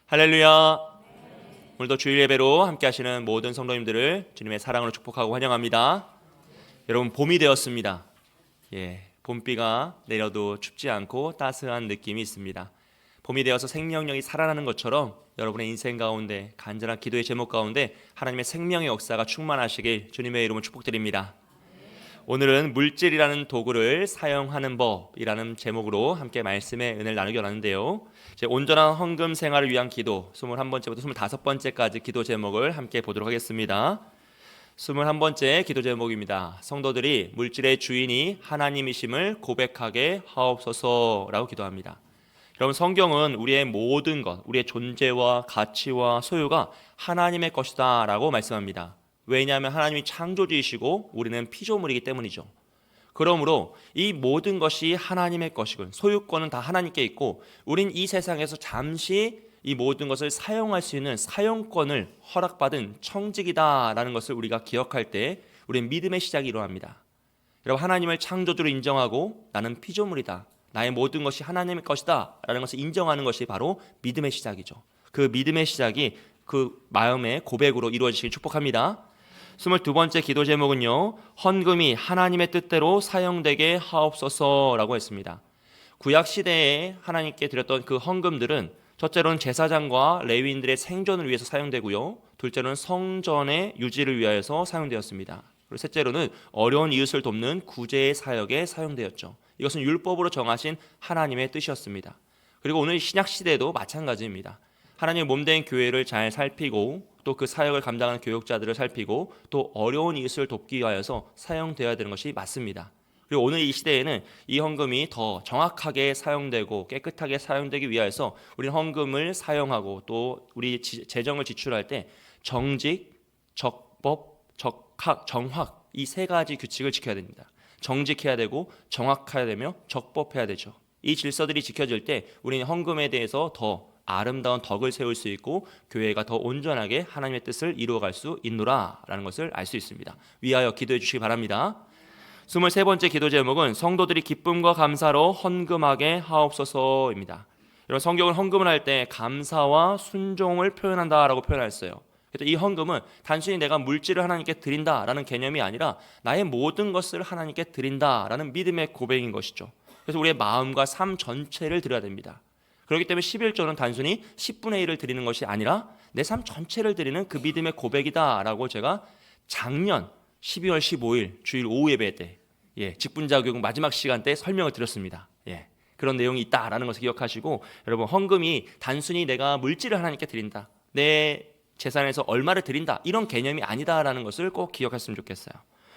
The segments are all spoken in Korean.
할렐루야. 오늘도 주일 예배로 함께 하시는 모든 성도님들을 주님의 사랑으로 축복하고 환영합니다. 여러분, 봄이 되었습니다. 봄비가 내려도 춥지 않고 따스한 느낌이 있습니다. 봄이 되어서 생명력이 살아나는 것처럼 여러분의 인생 가운데 간절한 기도의 제목 가운데 하나님의 생명의 역사가 충만하시길 주님의 이름으로 축복드립니다. 오늘은 물질이라는 도구를 사용하는 법이라는 제목으로 함께 말씀의 은혜를 나누기 원하는데요. 온전한 헌금 생활을 위한 기도 21번째부터 25번째까지 기도 제목을 함께 보도록 하겠습니다. 21번째 기도 제목입니다. 성도들이 물질의 주인이 하나님이심을 고백하게 하옵소서라고 기도합니다. 여러분, 성경은 우리의 모든 것, 우리의 존재와 가치와 소유가 하나님의 것이다 라고 말씀합니다. 왜냐하면 하나님이 창조주이시고 우리는 피조물이기 때문이죠. 그러므로 이 모든 것이 하나님의 것이군, 소유권은 다 하나님께 있고 우린 이 세상에서 잠시 이 모든 것을 사용할 수 있는 사용권을 허락받은 청직이다라는 것을 우리가 기억할 때 우리는 믿음의 시작이 일어납니다. 여러분, 하나님을 창조주로 인정하고 나는 피조물이다, 나의 모든 것이 하나님의 것이다 라는 것을 인정하는 것이 바로 믿음의 시작이죠. 그 믿음의 시작이 그 마음의 고백으로 이루어지시길 축복합니다. 22번째 기도 제목은요, 헌금이 하나님의 뜻대로 사용되게 하옵소서라고 했습니다. 구약 시대에 하나님께 드렸던 그 헌금들은 첫째로는 제사장과 레위인들의 생존을 위해서 사용되고요, 둘째로는 성전의 유지를 위하여서 사용되었습니다. 그리고 셋째로는 어려운 이웃을 돕는 구제의 사역에 사용되었죠. 이것은 율법으로 정하신 하나님의 뜻이었습니다. 그리고 오늘 신약 시대에도 마찬가지입니다. 하나님의 몸된 교회를 잘 살피고 또 그 사역을 감당하는 교역자들을 살피고 또 어려운 이웃을 돕기 위하여서 사용되어야 되는 것이 맞습니다. 그리고 오늘 이 시대에는 이 헌금이 더 정확하게 사용되고 깨끗하게 사용되기 위하여서 우리는 헌금을 사용하고 또 우리 재정을 지출할 때 정직, 적법, 적학, 정확, 이 세 가지 규칙을 지켜야 됩니다. 정직해야 되고 정확해야 되며 적법해야 되죠. 이 질서들이 지켜질 때 우리는 헌금에 대해서 더 아름다운 덕을 세울 수 있고 교회가 더 온전하게 하나님의 뜻을 이루어갈 수 있노라 라는 것을 알 수 있습니다. 위하여 기도해 주시기 바랍니다. 23번째 기도 제목은 성도들이 기쁨과 감사로 헌금하게 하옵소서입니다. 여러분, 성경은 헌금을 할 때 감사와 순종을 표현한다라고 표현했어요. 그래서 이 헌금은 단순히 내가 물질을 하나님께 드린다라는 개념이 아니라 나의 모든 것을 하나님께 드린다라는 믿음의 고백인 것이죠. 그래서 우리의 마음과 삶 전체를 드려야 됩니다. 그렇기 때문에 11조는 단순히 10분의 1을 드리는 것이 아니라 내 삶 전체를 드리는 그 믿음의 고백이다라고 제가 작년 12월 15일 주일 오후 예배 때 직분자 교육 마지막 시간 때 설명을 드렸습니다. 그런 내용이 있다라는 것을 기억하시고, 여러분, 헌금이 단순히 내가 물질을 하나님께 드린다, 내 재산에서 얼마를 드린다, 이런 개념이 아니다라는 것을 꼭 기억했으면 좋겠어요.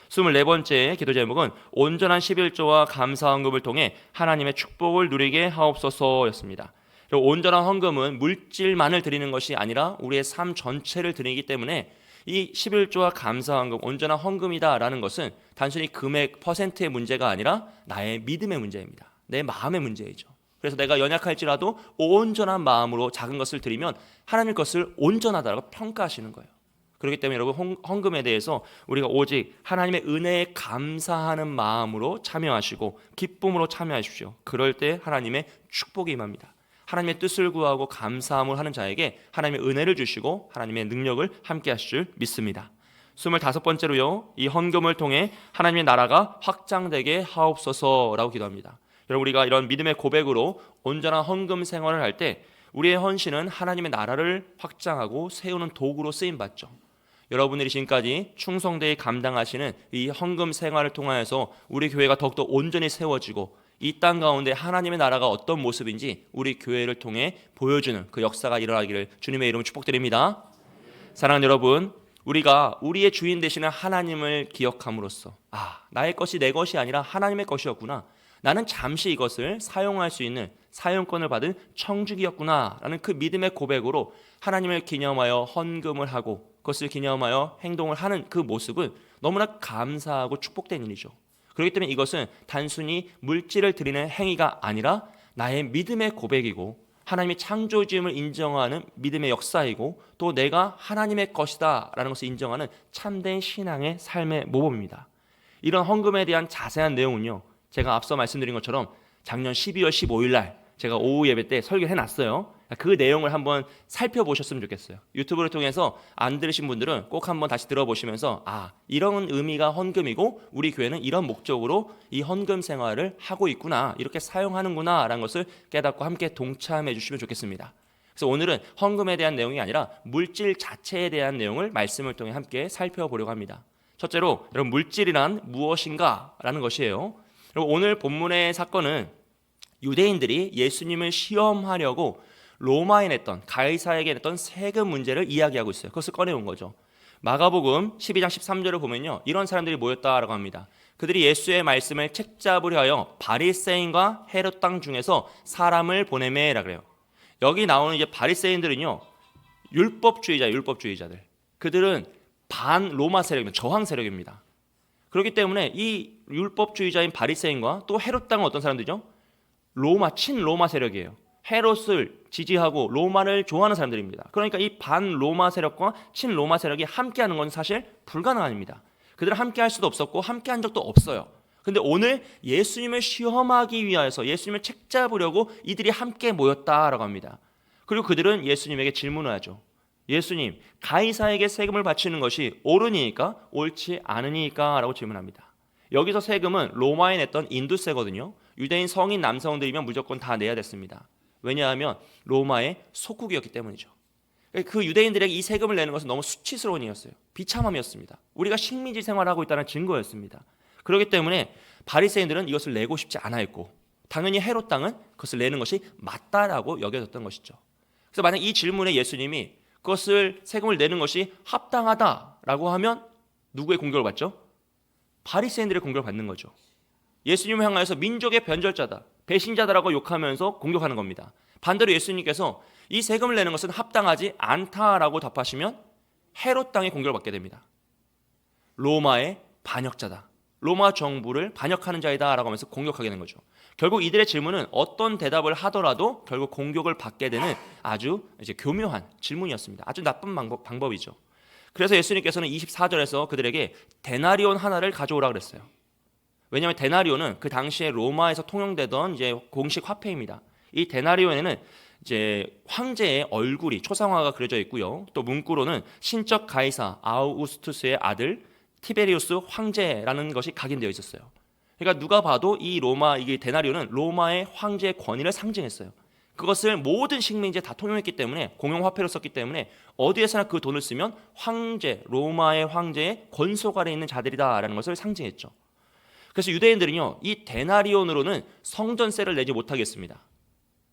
24번째 기도 제목은 온전한 11조와 감사 헌금을 통해 하나님의 축복을 누리게 하옵소서였습니다. 온전한 헌금은 물질만을 드리는 것이 아니라 우리의 삶 전체를 드리기 때문에 이 11조와 감사 헌금, 온전한 헌금이다라는 것은 단순히 금액 퍼센트의 문제가 아니라 나의 믿음의 문제입니다. 내 마음의 문제이죠. 그래서 내가 연약할지라도 온전한 마음으로 작은 것을 드리면 하나님 것을 온전하다고 평가하시는 거예요. 그렇기 때문에 여러분, 헌금에 대해서 우리가 오직 하나님의 은혜에 감사하는 마음으로 참여하시고 기쁨으로 참여하십시오. 그럴 때 하나님의 축복이 임합니다. 하나님의 뜻을 구하고 감사함을 하는 자에게 하나님의 은혜를 주시고 하나님의 능력을 함께 하실 줄 믿습니다. 25번째로요, 이 헌금을 통해 하나님의 나라가 확장되게 하옵소서라고 기도합니다. 여러분, 우리가 이런 믿음의 고백으로 온전한 헌금 생활을 할 때 우리의 헌신은 하나님의 나라를 확장하고 세우는 도구로 쓰임받죠. 여러분들이 지금까지 충성되이 감당하시는 이 헌금 생활을 통하여서 우리 교회가 더욱더 온전히 세워지고 이 땅 가운데 하나님의 나라가 어떤 모습인지 우리 교회를 통해 보여주는 그 역사가 일어나기를 주님의 이름으로 축복드립니다. 사랑하는 여러분, 우리가 우리의 주인 되시는 하나님을 기억함으로써 나의 것이 내 것이 아니라 하나님의 것이었구나, 나는 잠시 이것을 사용할 수 있는 사용권을 받은 청지기였구나 라는 그 믿음의 고백으로 하나님을 기념하여 헌금을 하고 그것을 기념하여 행동을 하는 그 모습은 너무나 감사하고 축복된 일이죠. 그렇기 때문에 이것은 단순히 물질을 드리는 행위가 아니라 나의 믿음의 고백이고 하나님의 창조주임을 인정하는 믿음의 역사이고 또 내가 하나님의 것이다 라는 것을 인정하는 참된 신앙의 삶의 모범입니다. 이런 헌금에 대한 자세한 내용은요, 제가 앞서 말씀드린 것처럼 작년 12월 15일 날 제가 오후 예배 때 설교를 해놨어요. 그 내용을 한번 살펴보셨으면 좋겠어요. 유튜브를 통해서 안 들으신 분들은 꼭 한번 다시 들어보시면서 이런 의미가 헌금이고 우리 교회는 이런 목적으로 이 헌금 생활을 하고 있구나, 이렇게 사용하는구나 라는 것을 깨닫고 함께 동참해 주시면 좋겠습니다. 그래서 오늘은 헌금에 대한 내용이 아니라 물질 자체에 대한 내용을 말씀을 통해 함께 살펴보려고 합니다. 첫째로 여러분, 물질이란 무엇인가 라는 것이에요. 여러분, 오늘 본문의 사건은 유대인들이 예수님을 시험하려고 로마에 냈던, 가이사에게 냈던 세금 문제를 이야기하고 있어요. 그것을 꺼내온 거죠. 마가복음 12장 13절을 보면요, 이런 사람들이 모였다라고 합니다. 그들이 예수의 말씀을 책잡으려 하여 바리새인과 헤롯 땅 중에서 사람을 보내매라 그래요. 여기 나오는 이제 바리새인들은요, 율법주의자들. 그들은 반 로마 세력입니다. 저항 세력입니다. 그렇기 때문에 이 율법주의자인 바리새인과 또 헤롯 땅은 어떤 사람들이죠? 친로마 세력이에요. 헤롯을 지지하고 로마를 좋아하는 사람들입니다. 그러니까 이 반 로마 세력과 친로마 세력이 함께하는 건 사실 불가능합니다. 그들은 함께할 수도 없었고 함께한 적도 없어요. 근데 오늘 예수님을 시험하기 위하여서 예수님을 책잡으려고 이들이 함께 모였다라고 합니다. 그리고 그들은 예수님에게 질문을 하죠. 예수님, 가이사에게 세금을 바치는 것이 옳으니까 옳지 않으니까 라고 질문합니다. 여기서 세금은 로마에 냈던 인두세거든요. 유대인 성인 남성들이면 무조건 다 내야 됐습니다. 왜냐하면 로마의 속국이었기 때문이죠. 그 유대인들에게 이 세금을 내는 것은 너무 수치스러운 일이었어요. 비참함이었습니다. 우리가 식민지 생활을 하고 있다는 증거였습니다. 그렇기 때문에 바리새인들은 이것을 내고 싶지 않아 했고, 당연히 헤롯 당은 그것을 내는 것이 맞다라고 여겨졌던 것이죠. 그래서 만약 이 질문에 예수님이 그것을 세금을 내는 것이 합당하다라고 하면 누구의 공격을 받죠? 바리새인들의 공격을 받는 거죠. 예수님을 향하여서 민족의 변절자다, 배신자다라고 욕하면서 공격하는 겁니다. 반대로 예수님께서 이 세금을 내는 것은 합당하지 않다라고 답하시면 헤롯 땅의 공격을 받게 됩니다. 로마의 반역자다, 로마 정부를 반역하는 자이다라고 하면서 공격하게 되는 거죠. 결국 이들의 질문은 어떤 대답을 하더라도 결국 공격을 받게 되는 아주 이제 교묘한 질문이었습니다. 아주 나쁜 방법이죠. 그래서 예수님께서는 24절에서 그들에게 데나리온 하나를 가져오라 그랬어요. 왜냐하면 데나리온은 그 당시에 로마에서 통용되던 이제 공식 화폐입니다. 이 데나리온에는 이제 황제의 얼굴이 초상화가 그려져 있고요. 또 문구로는 신적 가이사 아우구스투스의 아들 티베리우스 황제라는 것이 각인되어 있었어요. 그러니까 누가 봐도 이게 데나리온은 로마의 황제의 권위를 상징했어요. 그것을 모든 식민지에 다 통용했기 때문에, 공용 화폐로 썼기 때문에 어디에서나 그 돈을 쓰면 로마의 황제의 권속 아래에 있는 자들이다라는 것을 상징했죠. 그래서 유대인들은요, 이 데나리온으로는 성전세를 내지 못하겠습니다.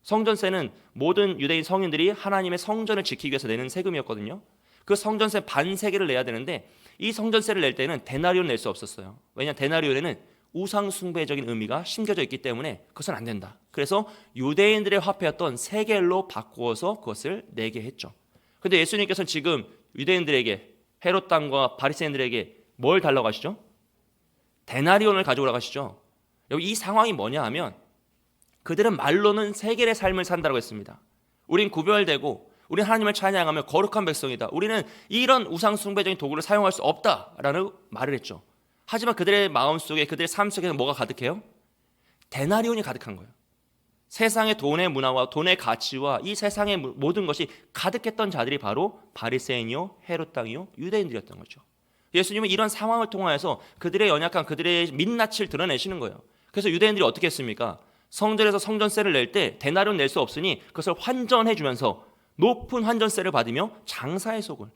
성전세는 모든 유대인 성인들이 하나님의 성전을 지키기 위해서 내는 세금이었거든요. 그 성전세 반세계를 내야 되는데 이 성전세를 낼 때는 데나리온 낼 수 없었어요. 왜냐하면 데나리온에는 우상 숭배적인 의미가 심겨져 있기 때문에 그것은 안 된다. 그래서 유대인들의 화폐였던 세겔로 바꾸어서 그것을 내게 했죠. 그런데 예수님께서는 지금 유대인들에게, 헤롯 땅과 바리새인들에게 뭘 달라고 하시죠? 데나리온을 가져오라고 하시죠. 여기 이 상황이 뭐냐 하면 그들은 말로는 세겔의 삶을 산다고 했습니다. 우린 구별되고 우린 하나님을 찬양하며 거룩한 백성이다. 우리는 이런 우상 숭배적인 도구를 사용할 수 없다라는 말을 했죠. 하지만 그들의 마음속에, 그들의 삶 속에는 뭐가 가득해요? 데나리온이 가득한 거예요. 세상의 돈의 문화와 돈의 가치와 이 세상의 모든 것이 가득했던 자들이 바로 바리새인이요, 헤롯 땅이요, 유대인들이었던 거죠. 예수님은 이런 상황을 통하여서 그들의 연약한, 그들의 민낯을 드러내시는 거예요. 그래서 유대인들이 어떻게 했습니까? 성전에서 성전세를 낼 때 데나리온 낼 수 없으니 그것을 환전해 주면서 높은 환전세를 받으며 장사의 속을,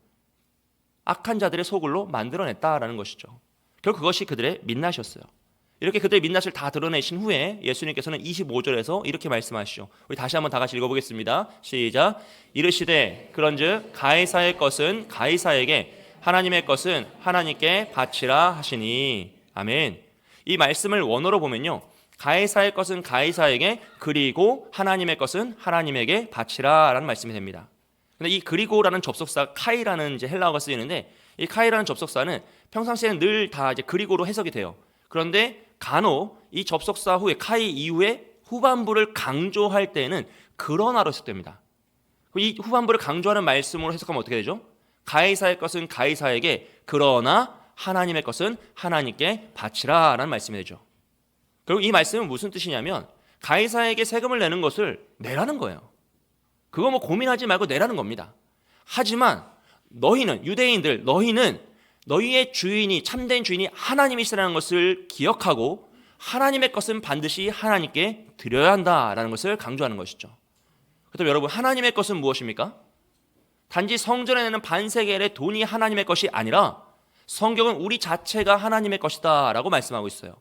악한 자들의 속을로 만들어냈다라는 것이죠. 결국 그것이 그들의 민낯이었어요. 이렇게 그들의 민낯을 다 드러내신 후에 예수님께서는 25절에서 이렇게 말씀하시죠. 우리 다시 한번 다 같이 읽어보겠습니다. 시작. 이르시되 그런즉 가이사의 것은 가이사에게, 하나님의 것은 하나님께 바치라 하시니. 아멘. 이 말씀을 원어로 보면요, 가이사의 것은 가이사에게, 그리고 하나님의 것은 하나님에게 바치라라는 말씀이 됩니다. 근데 이 그리고라는 접속사 카이라는 이제 헬라어가 쓰이는데, 이 카이라는 접속사는 평상시에는 늘 다 이제 그리고로 해석이 돼요. 그런데 간혹 이 접속사 후에, 카이 이후에 후반부를 강조할 때는 그러나로 해석됩니다. 이 후반부를 강조하는 말씀으로 해석하면 어떻게 되죠? 가이사의 것은 가이사에게, 그러나 하나님의 것은 하나님께 바치라라는 말씀이 되죠. 결국 이 말씀은 무슨 뜻이냐면 가이사에게 세금을 내는 것을 내라는 거예요. 그거 뭐 고민하지 말고 내라는 겁니다. 하지만 너희는, 유대인들, 너희는 너희의 주인이, 참된 주인이 하나님이시라는 것을 기억하고 하나님의 것은 반드시 하나님께 드려야 한다라는 것을 강조하는 것이죠. 그렇다면 여러분, 하나님의 것은 무엇입니까? 단지 성전에 내는 반세겔의 돈이 하나님의 것이 아니라 성경은 우리 자체가 하나님의 것이다 라고 말씀하고 있어요.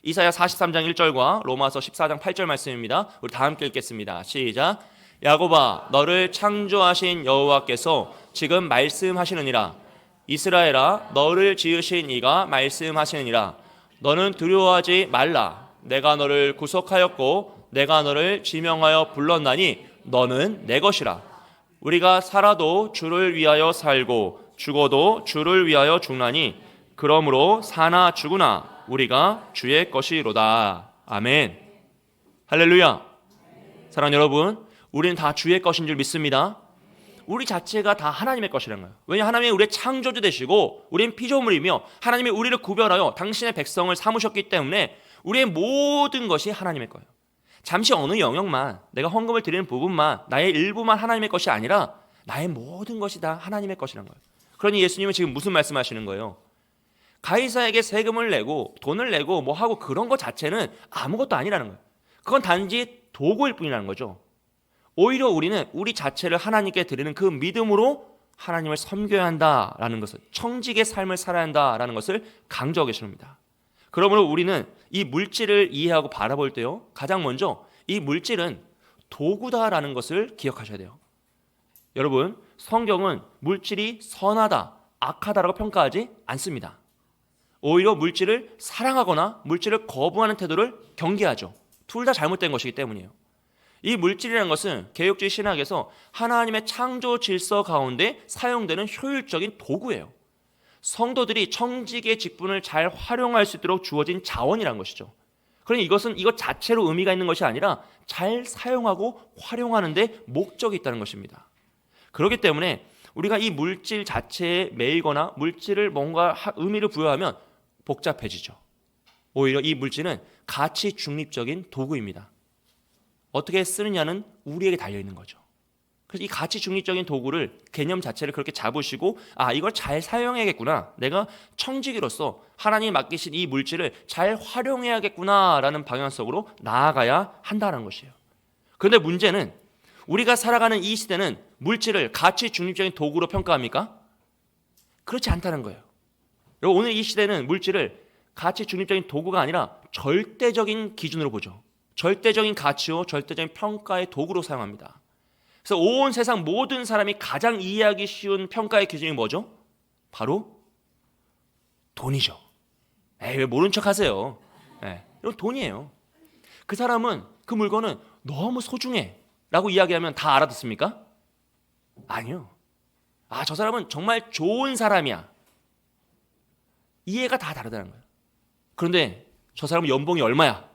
이사야 43장 1절과 로마서 14장 8절 말씀입니다. 우리 다 함께 읽겠습니다. 시작. 야곱아, 너를 창조하신 여호와께서 지금 말씀하시느니라. 이스라엘아, 너를 지으신 이가 말씀하시느니라. 너는 두려워하지 말라. 내가 너를 구속하였고 내가 너를 지명하여 불렀나니 너는 내 것이라. 우리가 살아도 주를 위하여 살고 죽어도 주를 위하여 죽나니 그러므로 사나 죽으나 우리가 주의 것이로다. 아멘. 할렐루야. 사랑하는 여러분, 우리는 다 주의 것인 줄 믿습니다. 우리 자체가 다 하나님의 것이라는 거예요. 왜냐하면 하나님이 우리의 창조주 되시고 우리는 피조물이며 하나님이 우리를 구별하여 당신의 백성을 삼으셨기 때문에 우리의 모든 것이 하나님의 거예요. 잠시 어느 영역만, 내가 헌금을 드리는 부분만, 나의 일부만 하나님의 것이 아니라 나의 모든 것이 다 하나님의 것이라는 거예요. 그러니 예수님은 지금 무슨 말씀하시는 거예요? 가이사에게 세금을 내고 돈을 내고 뭐 하고 그런 것 자체는 아무것도 아니라는 거예요. 그건 단지 도구일 뿐이라는 거죠. 오히려 우리는 우리 자체를 하나님께 드리는 그 믿음으로 하나님을 섬겨야 한다라는 것을, 청직의 삶을 살아야 한다라는 것을 강조하고 계십니다. 그러므로 우리는 이 물질을 이해하고 바라볼 때요, 가장 먼저 이 물질은 도구다라는 것을 기억하셔야 돼요. 여러분, 성경은 물질이 선하다, 악하다라고 평가하지 않습니다. 오히려 물질을 사랑하거나 물질을 거부하는 태도를 경계하죠. 둘 다 잘못된 것이기 때문이에요. 이 물질이라는 것은 개혁주의 신학에서 하나님의 창조 질서 가운데 사용되는 효율적인 도구예요. 성도들이 청직의 직분을 잘 활용할 수 있도록 주어진 자원이라는 것이죠. 그러니 이것은 이것 자체로 의미가 있는 것이 아니라 잘 사용하고 활용하는 데 목적이 있다는 것입니다. 그렇기 때문에 우리가 이 물질 자체에 매이거나 물질을 뭔가 의미를 부여하면 복잡해지죠. 오히려 이 물질은 가치 중립적인 도구입니다. 어떻게 쓰느냐는 우리에게 달려있는 거죠. 그래서 이 가치 중립적인 도구를, 개념 자체를 그렇게 잡으시고, 아, 이걸 잘 사용해야겠구나, 내가 청지기로서 하나님이 맡기신 이 물질을 잘 활용해야겠구나라는 방향성으로 나아가야 한다는 것이에요. 그런데 문제는 우리가 살아가는 이 시대는 물질을 가치 중립적인 도구로 평가합니까? 그렇지 않다는 거예요. 여러분, 오늘 이 시대는 물질을 가치 중립적인 도구가 아니라 절대적인 기준으로 보죠. 절대적인 가치요, 절대적인 평가의 도구로 사용합니다. 그래서 온 세상 모든 사람이 가장 이해하기 쉬운 평가의 기준이 뭐죠? 바로 돈이죠. 에이, 왜 모른 척 하세요? 이건 돈이에요. 그 사람은, 그 물건은 너무 소중해 라고 이야기하면 다 알아듣습니까? 아니요. 아, 저 사람은 정말 좋은 사람이야. 이해가 다 다르다는 거예요. 그런데 저 사람은 연봉이 얼마야?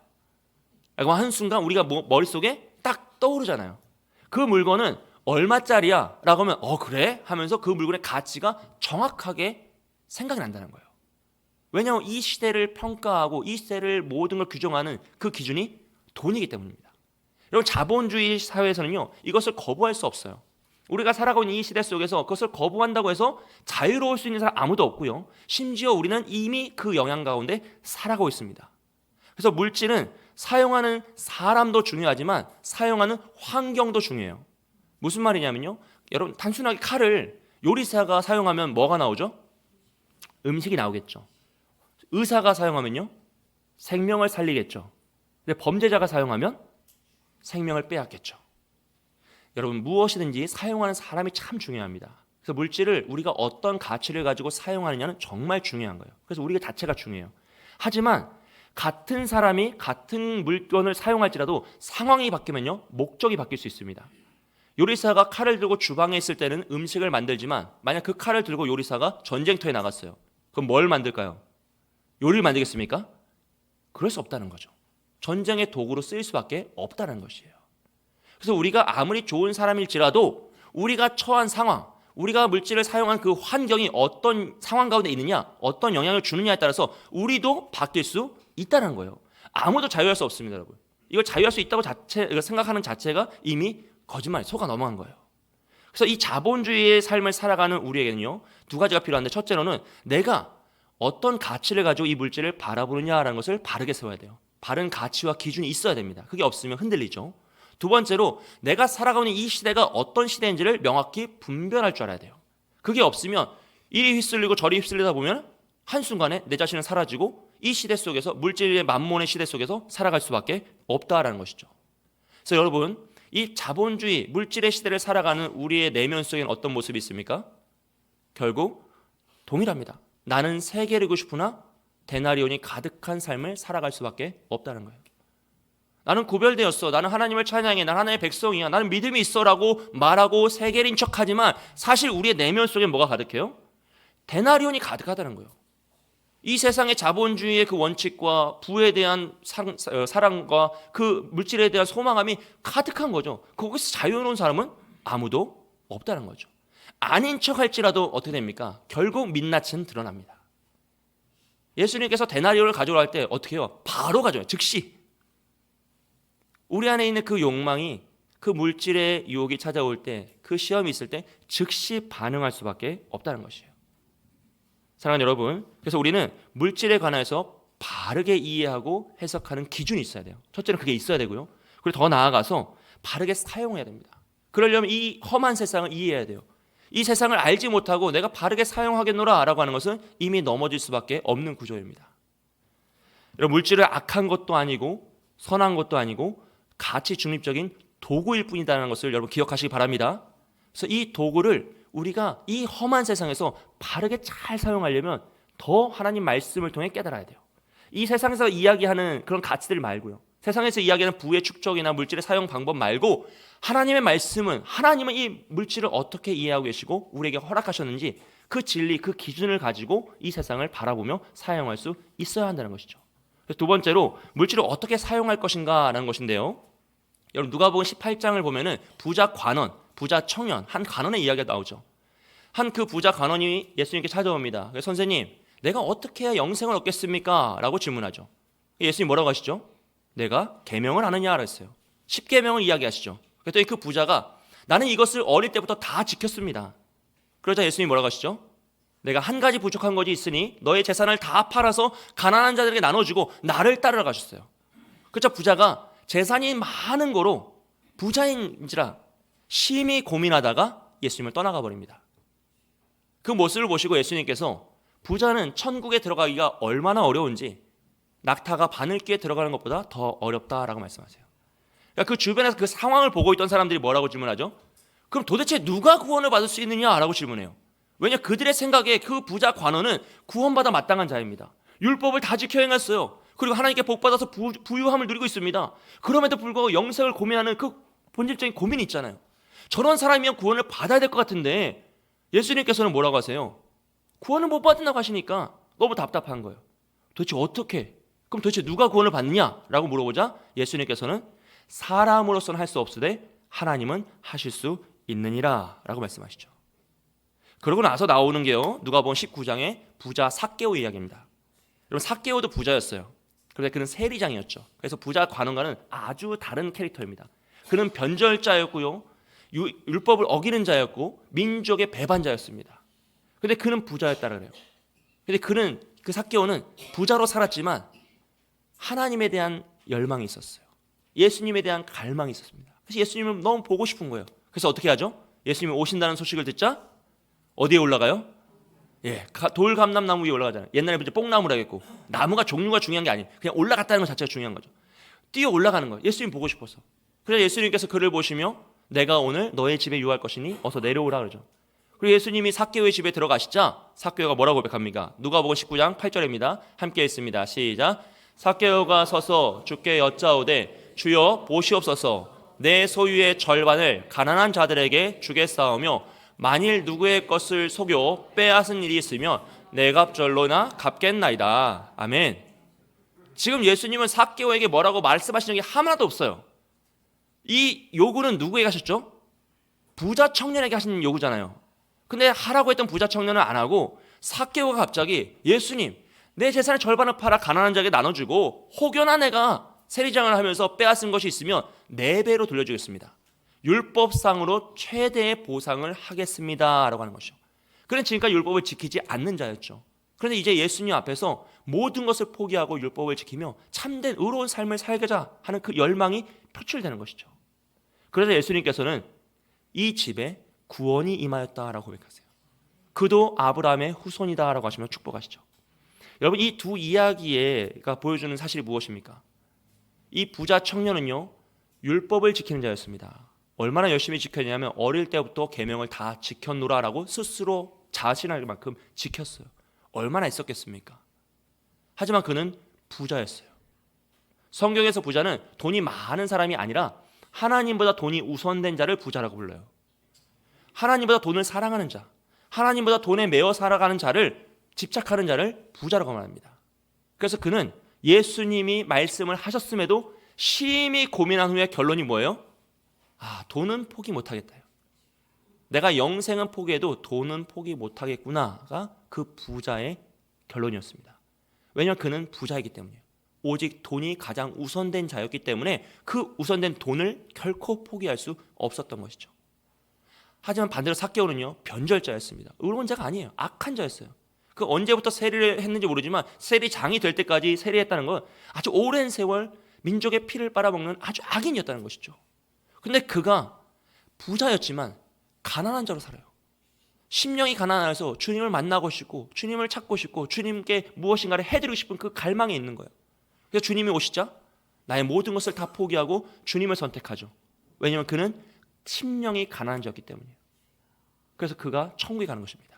그럼 한순간 우리가 머릿속에 딱 떠오르잖아요. 그 물건은 얼마짜리야? 라고 하면 그래? 하면서 그 물건의 가치가 정확하게 생각이 난다는 거예요. 왜냐하면 이 시대를 평가하고 이 시대를 모든 걸 규정하는 그 기준이 돈이기 때문입니다. 여러분, 자본주의 사회에서는요, 이것을 거부할 수 없어요. 우리가 살아가고 있는 이 시대 속에서 그것을 거부한다고 해서 자유로울 수 있는 사람 아무도 없고요. 심지어 우리는 이미 그 영향 가운데 살아가고 있습니다. 그래서 물질은 사용하는 사람도 중요하지만 사용하는 환경도 중요해요. 무슨 말이냐면요, 여러분, 단순하게 칼을 요리사가 사용하면 뭐가 나오죠? 음식이 나오겠죠. 의사가 사용하면요, 생명을 살리겠죠. 근데 범죄자가 사용하면 생명을 빼앗겠죠. 여러분, 무엇이든지 사용하는 사람이 참 중요합니다. 그래서 물질을 우리가 어떤 가치를 가지고 사용하느냐는 정말 중요한 거예요. 그래서 우리가 자체가 중요해요. 하지만 같은 사람이 같은 물건을 사용할지라도 상황이 바뀌면요, 목적이 바뀔 수 있습니다. 요리사가 칼을 들고 주방에 있을 때는 음식을 만들지만 만약 그 칼을 들고 요리사가 전쟁터에 나갔어요. 그럼 뭘 만들까요? 요리를 만들겠습니까? 그럴 수 없다는 거죠. 전쟁의 도구로 쓰일 수밖에 없다는 것이에요. 그래서 우리가 아무리 좋은 사람일지라도 우리가 처한 상황, 우리가 물질을 사용한 그 환경이 어떤 상황 가운데 있느냐, 어떤 영향을 주느냐에 따라서 우리도 바뀔 수 있다는 거예요. 아무도 자유할 수 없습니다, 여러분. 이걸 자유할 수 있다고 생각하는 자체가 이미 거짓말, 속아 넘어간 거예요. 그래서 이 자본주의의 삶을 살아가는 우리에게는요, 두 가지가 필요한데, 첫째로는 내가 어떤 가치를 가지고 이 물질을 바라보느냐라는 것을 바르게 세워야 돼요. 바른 가치와 기준이 있어야 됩니다. 그게 없으면 흔들리죠. 두 번째로 내가 살아가는 이 시대가 어떤 시대인지를 명확히 분별할 줄 알아야 돼요. 그게 없으면 이리 휩쓸리고 저리 휩쓸리다 보면 한순간에 내 자신은 사라지고 이 시대 속에서, 물질의 만몬의 시대 속에서 살아갈 수밖에 없다라는 것이죠. 그래서 여러분, 이 자본주의, 물질의 시대를 살아가는 우리의 내면 속에는 어떤 모습이 있습니까? 결국 동일합니다. 나는 세계를 이루고 싶으나 데나리온이 가득한 삶을 살아갈 수밖에 없다는 거예요. 나는 구별되었어. 나는 하나님을 찬양해. 나는 하나님의 백성이야. 나는 믿음이 있어라고 말하고 세계인 척하지만 사실 우리의 내면 속에 뭐가 가득해요? 데나리온이 가득하다는 거예요. 이 세상의 자본주의의 그 원칙과 부에 대한 사랑과 그 물질에 대한 소망함이 가득한 거죠. 거기서 자유로운 사람은 아무도 없다는 거죠. 아닌 척할지라도 어떻게 됩니까? 결국 민낯은 드러납니다. 예수님께서 데나리온을 가져오라 할 때 어떻게 해요? 바로 가져와요. 즉시. 우리 안에 있는 그 욕망이, 그 물질의 유혹이 찾아올 때, 그 시험이 있을 때 즉시 반응할 수밖에 없다는 것이에요. 사랑하는 여러분, 그래서 우리는 물질에 관해서 바르게 이해하고 해석하는 기준이 있어야 돼요. 첫째는 그게 있어야 되고요. 그리고 더 나아가서 바르게 사용해야 됩니다. 그러려면 이 험한 세상을 이해해야 돼요. 이 세상을 알지 못하고 내가 바르게 사용하겠노라 라고 하는 것은 이미 넘어질 수밖에 없는 구조입니다. 여러분, 물질을 악한 것도 아니고 선한 것도 아니고 가치 중립적인 도구일 뿐이라는 것을 여러분 기억하시기 바랍니다. 그래서 이 도구를 우리가 이 험한 세상에서 바르게 잘 사용하려면 더 하나님 말씀을 통해 깨달아야 돼요. 이 세상에서 이야기하는 그런 가치들 말고요. 세상에서 이야기하는 부의 축적이나 물질의 사용 방법 말고 하나님의 말씀은, 하나님은 이 물질을 어떻게 이해하고 계시고 우리에게 허락하셨는지 그 진리, 그 기준을 가지고 이 세상을 바라보며 사용할 수 있어야 한다는 것이죠. 두 번째로 물질을 어떻게 사용할 것인가라는 것인데요. 여러분, 누가복음 18장을 보면은 부자 관원, 부자 청년, 한 관원의 이야기가 나오죠. 한 그 부자 관원이 예수님께 찾아옵니다. 선생님, 내가 어떻게 해야 영생을 얻겠습니까? 라고 질문하죠. 예수님 뭐라고 하시죠? 내가 계명을 아느냐? 그랬어요. 10계명을 이야기하시죠. 그랬더니 그 부자가 나는 이것을 어릴 때부터 다 지켰습니다. 그러자 예수님이 뭐라고 하시죠? 내가 한 가지 부족한 것이 있으니 너의 재산을 다 팔아서 가난한 자들에게 나눠주고 나를 따르라 가셨어요. 그렇죠. 부자가 재산이 많은 거로 부자인지라 심히 고민하다가 예수님을 떠나가 버립니다. 그 모습을 보시고 예수님께서 부자는 천국에 들어가기가 얼마나 어려운지 낙타가 바늘귀에 들어가는 것보다 더 어렵다라고 말씀하세요. 그러니까 그 주변에서 그 상황을 보고 있던 사람들이 뭐라고 질문하죠? 그럼 도대체 누가 구원을 받을 수 있느냐라고 질문해요. 왜냐, 그들의 생각에 그 부자 관원은 구원받아 마땅한 자입니다. 율법을 다 지켜 행했어요. 그리고 하나님께 복받아서 부유함을 누리고 있습니다. 그럼에도 불구하고 영생을 고민하는 그 본질적인 고민이 있잖아요. 저런 사람이면 구원을 받아야 될 것 같은데 예수님께서는 뭐라고 하세요? 구원을 못 받는다고 하시니까 너무 답답한 거예요. 도대체 어떻게? 그럼 도대체 누가 구원을 받느냐라고 물어보자 예수님께서는 사람으로서는 할 수 없으되 하나님은 하실 수 있느니라 라고 말씀하시죠. 그러고 나서 나오는 게요, 누가복음 19장의 부자 삭개오 이야기입니다. 여러분, 삭개오도 부자였어요. 그런데 그는 세리장이었죠. 그래서 부자 관원과는 아주 다른 캐릭터입니다. 그는 변절자였고요, 율법을 어기는 자였고 민족의 배반자였습니다. 그런데 그는 부자였다 그래요. 그런데 그는, 그 삭개오는 부자로 살았지만 하나님에 대한 열망이 있었어요. 예수님에 대한 갈망이 있었습니다. 그래서 예수님을 너무 보고 싶은 거예요. 그래서 어떻게 하죠? 예수님이 오신다는 소식을 듣자 어디에 올라가요? 돌감람나무 위에 올라가잖아요. 옛날에 이제 뽕나무라 했고, 나무가 종류가 중요한 게 아니에요. 그냥 올라갔다는 것 자체가 중요한 거죠. 뛰어 올라가는 거예요. 예수님 보고 싶어서. 그래서 예수님께서 그를 보시며 내가 오늘 너의 집에 유할 것이니 어서 내려오라 그러죠. 그리고 예수님이 삭개오의 집에 들어가시자 삭개오가 뭐라고 고백합니까? 누가복음 19장 8절입니다. 함께 읽습니다. 시작. 삭개오가 서서 주께 여짜오되 주여 보시옵소서, 내 소유의 절반을 가난한 자들에게 주겠사오며 만일 누구의 것을 속여 빼앗은 일이 있으면 내 갑절로나 갚겠나이다. 아멘. 지금 예수님은 삭개오에게 뭐라고 말씀하신 적이 하나도 없어요. 이 요구는 누구에게 하셨죠? 부자 청년에게 하신 요구잖아요. 근데 하라고 했던 부자 청년은 안 하고 삭개오가 갑자기 예수님, 내 재산의 절반을 팔아 가난한 자에게 나눠주고 혹여나 내가 세리장을 하면서 빼앗은 것이 있으면 4배로 돌려주겠습니다. 율법상으로 최대의 보상을 하겠습니다라고 하는 것이죠. 그는 지금까지 율법을 지키지 않는 자였죠. 그런데 이제 예수님 앞에서 모든 것을 포기하고 율법을 지키며 참된 의로운 삶을 살고자 하는 그 열망이 표출되는 것이죠. 그래서 예수님께서는 이 집에 구원이 임하였다라고 고백하세요. 그도 아브라함의 후손이다라고 하시며 축복하시죠. 여러분, 이 두 이야기가 보여주는 사실이 무엇입니까? 이 부자 청년은요, 율법을 지키는 자였습니다. 얼마나 열심히 지켰냐면 어릴 때부터 계명을 다 지켰노라라고 스스로 자신할 만큼 지켰어요. 얼마나 있었겠습니까? 하지만 그는 부자였어요. 성경에서 부자는 돈이 많은 사람이 아니라 하나님보다 돈이 우선된 자를 부자라고 불러요. 하나님보다 돈을 사랑하는 자, 하나님보다 돈에 매어 살아가는 자를, 집착하는 자를 부자라고 말합니다. 그래서 그는 예수님이 말씀을 하셨음에도 심히 고민한 후에 결론이 뭐예요? 돈은 포기 못하겠다요. 내가 영생은 포기해도 돈은 포기 못하겠구나가 그 부자의 결론이었습니다. 왜냐하면 그는 부자이기 때문이에요. 오직 돈이 가장 우선된 자였기 때문에 그 우선된 돈을 결코 포기할 수 없었던 것이죠. 하지만 반대로 삭개오는요, 변절자였습니다. 의로운 자가 아니에요. 악한 자였어요. 그 언제부터 세리를 했는지 모르지만 세리장이 될 때까지 세리했다는 건 아주 오랜 세월 민족의 피를 빨아먹는 아주 악인이었다는 것이죠. 근데 그가 부자였지만 가난한 자로 살아요. 심령이 가난해서 주님을 만나고 싶고 주님을 찾고 싶고 주님께 무엇인가를 해드리고 싶은 그 갈망이 있는 거예요. 그래서 주님이 오시자 나의 모든 것을 다 포기하고 주님을 선택하죠. 왜냐하면 그는 심령이 가난한 자였기 때문이에요. 그래서 그가 천국에 가는 것입니다.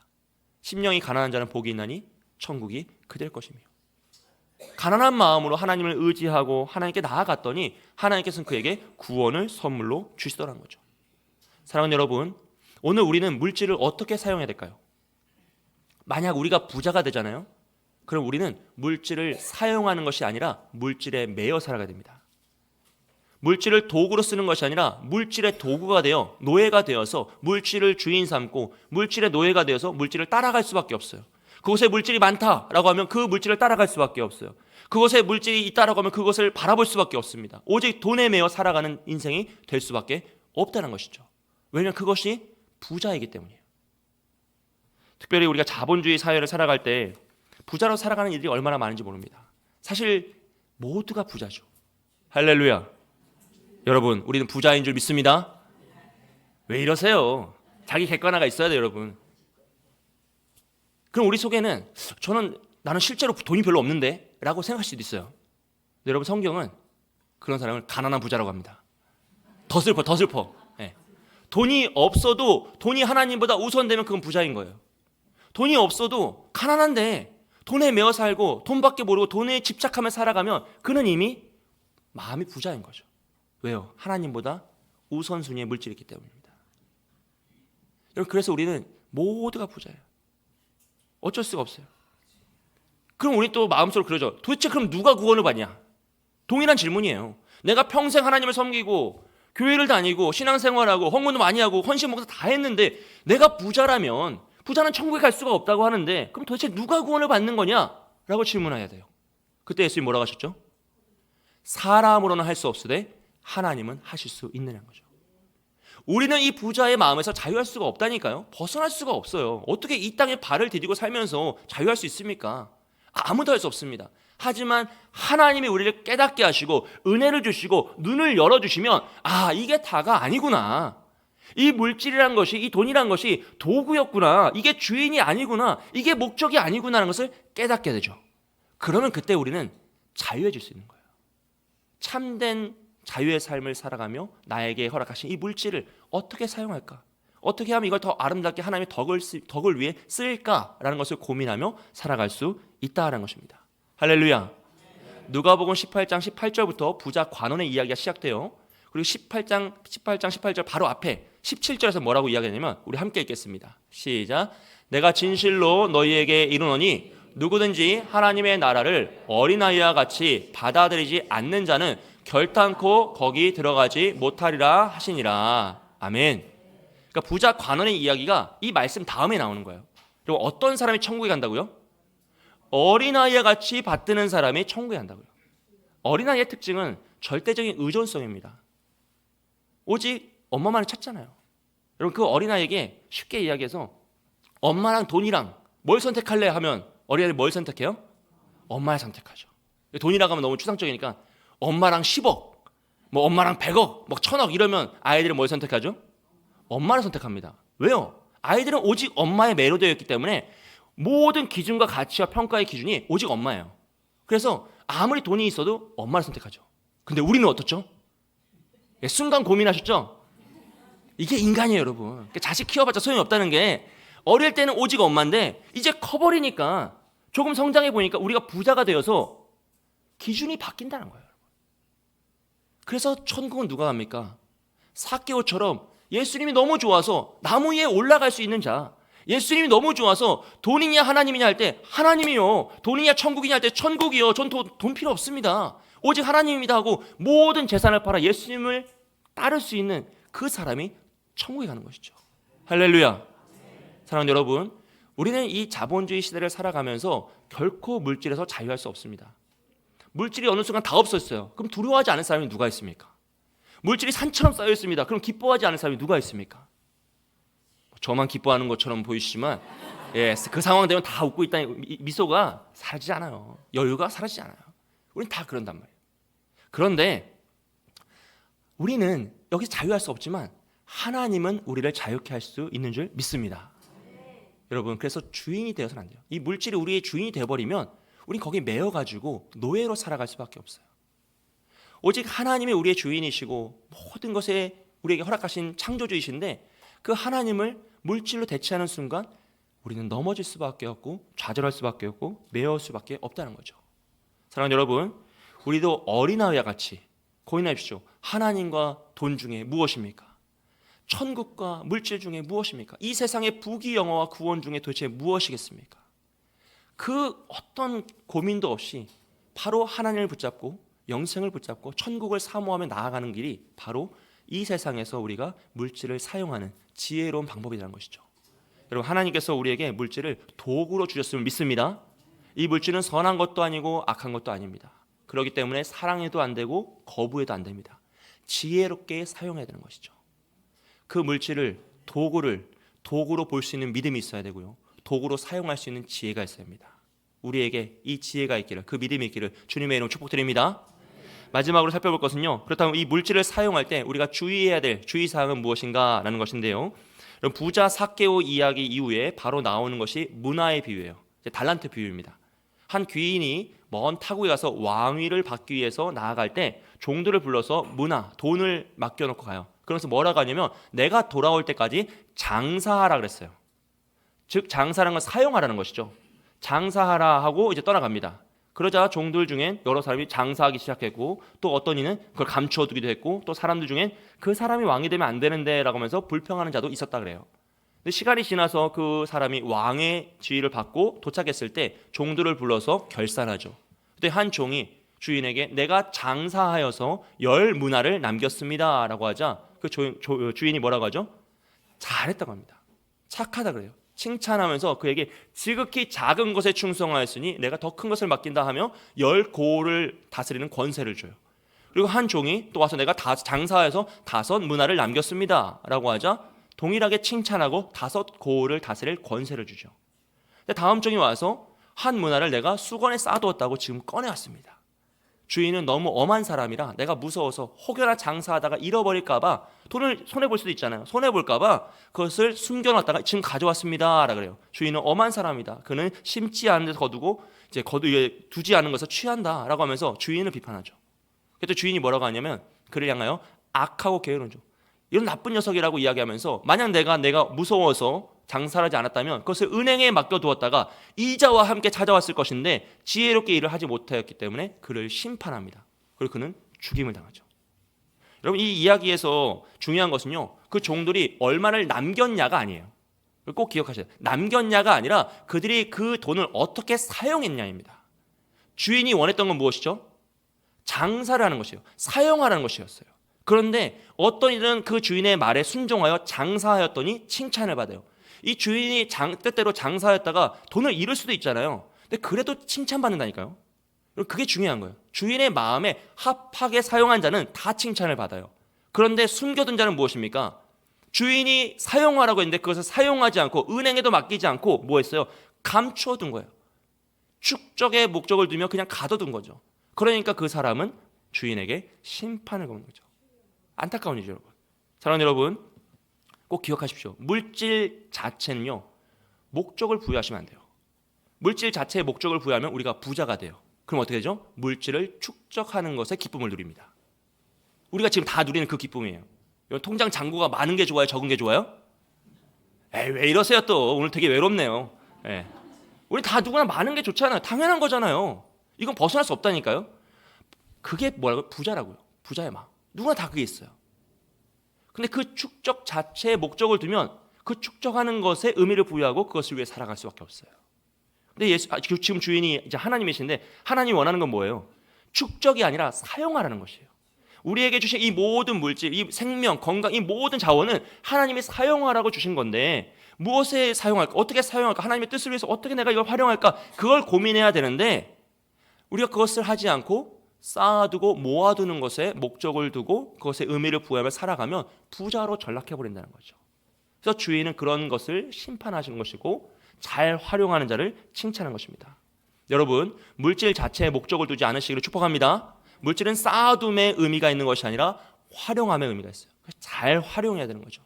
심령이 가난한 자는 복이 있나니 천국이 그될 것이며, 가난한 마음으로 하나님을 의지하고 하나님께 나아갔더니 하나님께서는 그에게 구원을 선물로 주시더라는 거죠. 사랑하는 여러분, 오늘 우리는 물질을 어떻게 사용해야 될까요? 만약 우리가 부자가 되잖아요. 그럼 우리는 물질을 사용하는 것이 아니라 물질에 매여 살아가야 됩니다. 물질을 도구로 쓰는 것이 아니라 물질의 도구가 되어 노예가 되어서 물질을 주인 삼고 물질의 노예가 되어서 물질을 따라갈 수밖에 없어요. 그곳에 물질이 많다라고 하면 그 물질을 따라갈 수밖에 없어요. 그곳에 물질이 있다라고 하면 그것을 바라볼 수밖에 없습니다. 오직 돈에 매여 살아가는 인생이 될 수밖에 없다는 것이죠. 왜냐하면 그것이 부자이기 때문이에요. 특별히 우리가 자본주의 사회를 살아갈 때 부자로 살아가는 일이 얼마나 많은지 모릅니다. 사실 모두가 부자죠. 할렐루야. 여러분, 우리는 부자인 줄 믿습니다. 왜 이러세요? 자기 객관화가 있어야 돼요, 여러분. 그럼 우리 속에는 나는 실제로 돈이 별로 없는데 라고 생각할 수도 있어요. 근데 여러분, 성경은 그런 사람을 가난한 부자라고 합니다. 더 슬퍼. 네. 돈이 없어도 돈이 하나님보다 우선되면 그건 부자인 거예요. 돈이 없어도 가난한데 돈에 매어 살고 돈밖에 모르고 돈에 집착하며 살아가면 그는 이미 마음이 부자인 거죠. 왜요? 하나님보다 우선순위의 물질이 있기 때문입니다. 여러분, 그래서 우리는 모두가 부자예요. 어쩔 수가 없어요. 그럼 우리 또 마음속으로 그러죠. 도대체 그럼 누가 구원을 받냐? 동일한 질문이에요. 내가 평생 하나님을 섬기고 교회를 다니고 신앙생활하고 헌금도 많이 하고 헌신 목사 다 했는데 내가 부자라면 부자는 천국에 갈 수가 없다고 하는데 그럼 도대체 누가 구원을 받는 거냐? 라고 질문해야 돼요. 그때 예수님이 뭐라고 하셨죠? 사람으로는 할 수 없으되 하나님은 하실 수 있느냐는 거죠. 우리는 이 부자의 마음에서 자유할 수가 없다니까요. 벗어날 수가 없어요. 어떻게 이 땅에 발을 디디고 살면서 자유할 수 있습니까? 아무도 할 수 없습니다. 하지만 하나님이 우리를 깨닫게 하시고 은혜를 주시고 눈을 열어주시면 이게 다가 아니구나. 이 물질이란 것이, 이 돈이란 것이 도구였구나. 이게 주인이 아니구나. 이게 목적이 아니구나 하는 것을 깨닫게 되죠. 그러면 그때 우리는 자유해질 수 있는 거예요. 참된 자유의 삶을 살아가며 나에게 허락하신 이 물질을 어떻게 사용할까? 어떻게 하면 이걸 더 아름답게 하나님의 덕을 위해 쓸까라는 것을 고민하며 살아갈 수 있다는 것입니다. 할렐루야. 누가복음 18장 18절부터 부자 관원의 이야기가 시작돼요. 그리고 18장 18절 바로 앞에 17절에서 뭐라고 이야기하냐면 우리 함께 읽겠습니다. 시작. 내가 진실로 너희에게 이르노니 누구든지 하나님의 나라를 어린아이와 같이 받아들이지 않는 자는 결단코 거기 들어가지 못하리라 하시니라. 아멘. 그러니까 부자 관원의 이야기가 이 말씀 다음에 나오는 거예요. 그리고 어떤 사람이 천국에 간다고요? 어린아이와 같이 받드는 사람이 천국에 간다고요. 어린아이의 특징은 절대적인 의존성입니다. 오직 엄마만을 찾잖아요. 여러분 그 어린아이에게 쉽게 이야기해서 엄마랑 돈이랑 뭘 선택할래 하면 어린아이는 뭘 선택해요? 엄마를 선택하죠. 돈이라고 하면 너무 추상적이니까 엄마랑 10억, 뭐 엄마랑 100억, 뭐 1000억 이러면 아이들은 뭘 선택하죠? 엄마를 선택합니다. 왜요? 아이들은 오직 엄마에 매료되어 있기 때문에 모든 기준과 가치와 평가의 기준이 오직 엄마예요. 그래서 아무리 돈이 있어도 엄마를 선택하죠. 근데 우리는 어떻죠? 순간 고민하셨죠? 이게 인간이에요, 여러분. 자식 키워봤자 소용이 없다는 게 어릴 때는 오직 엄마인데 이제 커버리니까 조금 성장해 보니까 우리가 부자가 되어서 기준이 바뀐다는 거예요. 그래서 천국은 누가 갑니까? 삭개오처럼 예수님이 너무 좋아서 나무 위에 올라갈 수 있는 자, 예수님이 너무 좋아서 돈이냐 하나님이냐 할 때 하나님이요, 돈이냐 천국이냐 할 때 천국이요, 전 돈 필요 없습니다, 오직 하나님입니다 하고 모든 재산을 팔아 예수님을 따를 수 있는 그 사람이 천국에 가는 것이죠. 할렐루야. 사랑하는 여러분, 우리는 이 자본주의 시대를 살아가면서 결코 물질에서 자유할 수 없습니다. 물질이 어느 순간 다 없었어요. 그럼 두려워하지 않은 사람이 누가 있습니까? 물질이 산처럼 쌓여 있습니다. 그럼 기뻐하지 않은 사람이 누가 있습니까? 저만 기뻐하는 것처럼 보이시지만 그 상황 되면 다 웃고 있다는 미소가 사라지지 않아요. 여유가 사라지지 않아요. 우린 다 그런단 말이에요. 그런데 우리는 여기서 자유할 수 없지만 하나님은 우리를 자유케 할 수 있는 줄 믿습니다. 여러분, 그래서 주인이 되어서는 안 돼요. 이 물질이 우리의 주인이 되어버리면 우린 거기에 매여가지고 노예로 살아갈 수밖에 없어요. 오직 하나님이 우리의 주인이시고 모든 것에 우리에게 허락하신 창조주이신데 그 하나님을 물질로 대체하는 순간 우리는 넘어질 수밖에 없고 좌절할 수밖에 없고 매여올 수밖에 없다는 거죠. 사랑하는 여러분, 우리도 어린아이와 같이 고민하십시오. 하나님과 돈 중에 무엇입니까? 천국과 물질 중에 무엇입니까? 이 세상의 부귀영화와 구원 중에 도대체 무엇이겠습니까? 그 어떤 고민도 없이 바로 하나님을 붙잡고 영생을 붙잡고 천국을 사모하며 나아가는 길이 바로 이 세상에서 우리가 물질을 사용하는 지혜로운 방법이라는 것이죠. 여러분, 하나님께서 우리에게 물질을 도구로 주셨음을 믿습니다. 이 물질은 선한 것도 아니고 악한 것도 아닙니다. 그렇기 때문에 사랑해도 안 되고 거부해도 안 됩니다. 지혜롭게 사용해야 되는 것이죠. 그 물질을 도구로 볼 수 있는 믿음이 있어야 되고요, 도구로 사용할 수 있는 지혜가 있어야 합니다. 우리에게 이 지혜가 있기를, 그 믿음이 있기를 주님의 이름으로 축복드립니다. 마지막으로 살펴볼 것은요, 그렇다면 이 물질을 사용할 때 우리가 주의해야 될 주의사항은 무엇인가 라는 것인데요, 부자 삭개오 이야기 이후에 바로 나오는 것이 문화의 비유예요. 달란트 비유입니다. 한 귀인이 먼 타국에 가서 왕위를 받기 위해서 나아갈 때 종들을 불러서 문화, 돈을 맡겨놓고 가요. 그러면서 뭐라고 하냐면 내가 돌아올 때까지 장사하라 그랬어요. 즉 장사라는 건 사용하라는 것이죠. 장사하라 하고 이제 떠나갑니다. 그러자 종들 중엔 여러 사람이 장사하기 시작했고, 또 어떤 이는 그걸 감추어두기도 했고, 또 사람들 중엔 그 사람이 왕이 되면 안 되는데 라고 하면서 불평하는 자도 있었다 그래요. 근데 시간이 지나서 그 사람이 왕의 지위를 받고 도착했을 때 종들을 불러서 결산하죠. 그때 한 종이 주인에게 내가 장사하여서 10문화를 남겼습니다 라고 하자 그 주인이 뭐라고 하죠? 잘했다고 합니다. 착하다 그래요. 칭찬하면서 그에게 지극히 작은 것에 충성하였으니 내가 더 큰 것을 맡긴다 하며 10고을을 다스리는 권세를 줘요. 그리고 한 종이 또 와서 내가 장사해서 5문화를 남겼습니다 라고 하자 동일하게 칭찬하고 5고을을 다스릴 권세를 주죠. 근데 다음 종이 와서 한 문화를 내가 수건에 싸두었다고 지금 꺼내왔습니다. 주인은 너무 엄한 사람이라 내가 무서워서 혹여나 장사하다가 잃어버릴까 봐, 돈을 손해볼 수도 있잖아요, 손해볼까 봐 그것을 숨겨놨다가 지금 가져왔습니다 라 그래요. 주인은 엄한 사람이다, 그는 심지 않은 데서 거두고 이제 두지 않은 것을 취한다 라고 하면서 주인을 비판하죠. 그때 주인이 뭐라고 하냐면 그를 향하여 악하고 게으른 종, 이런 나쁜 녀석이라고 이야기하면서 만약 내가 무서워서 장사를 하지 않았다면 그것을 은행에 맡겨두었다가 이자와 함께 찾아왔을 것인데 지혜롭게 일을 하지 못하였기 때문에 그를 심판합니다. 그리고 그는 죽임을 당하죠. 여러분, 이 이야기에서 중요한 것은요, 그 종들이 얼마를 남겼냐가 아니에요. 꼭 기억하셔야 돼요. 남겼냐가 아니라 그들이 그 돈을 어떻게 사용했냐입니다. 주인이 원했던 건 무엇이죠? 장사를 하는 것이에요. 사용하라는 것이었어요. 그런데 어떤 이들은 그 주인의 말에 순종하여 장사하였더니 칭찬을 받아요. 이 주인이 뜻대로 장사했다가 돈을 잃을 수도 있잖아요. 근데 그래도 칭찬받는다니까요. 그게 중요한 거예요. 주인의 마음에 합하게 사용한 자는 다 칭찬을 받아요. 그런데 숨겨둔 자는 무엇입니까? 주인이 사용하라고 했는데 그것을 사용하지 않고 은행에도 맡기지 않고 뭐 했어요? 감추어둔 거예요. 축적의 목적을 두며 그냥 가둬둔 거죠. 그러니까 그 사람은 주인에게 심판을 거는 거죠. 안타까운 일이죠, 여러분. 사랑하는 여러분, 꼭 기억하십시오. 물질 자체는요, 목적을 부여하시면 안 돼요. 물질 자체에 목적을 부여하면 우리가 부자가 돼요. 그럼 어떻게 되죠? 물질을 축적하는 것에 기쁨을 누립니다. 우리가 지금 다 누리는 그 기쁨이에요. 통장 잔고가 많은 게 좋아요? 적은 게 좋아요? 에이, 왜 이러세요 또? 오늘 되게 외롭네요. 예. 우리 다 누구나 많은 게 좋잖아요. 당연한 거잖아요. 이건 벗어날 수 없다니까요. 그게 뭐라고요? 부자라고요. 부자의 마음. 누구나 다 그게 있어요. 근데 그 축적 자체에 목적을 두면 그 축적하는 것에 의미를 부여하고 그것을 위해 살아갈 수밖에 없어요. 근데 지금 주인이 이제 하나님이신데 하나님이 원하는 건 뭐예요? 축적이 아니라 사용하라는 것이에요. 우리에게 주신 이 모든 물질, 이 생명, 건강, 이 모든 자원은 하나님이 사용하라고 주신 건데 무엇에 사용할까? 어떻게 사용할까? 하나님의 뜻을 위해서 어떻게 내가 이걸 활용할까? 그걸 고민해야 되는데 우리가 그것을 하지 않고 쌓아두고 모아두는 것에 목적을 두고 그것에 의미를 부여하며 살아가면 부자로 전락해버린다는 거죠. 그래서 주인은 그런 것을 심판하시는 것이고 잘 활용하는 자를 칭찬하는 것입니다. 여러분, 물질 자체에 목적을 두지 않으시기를 축복합니다. 물질은 쌓아둠의 의미가 있는 것이 아니라 활용함의 의미가 있어요. 잘 활용해야 되는 거죠.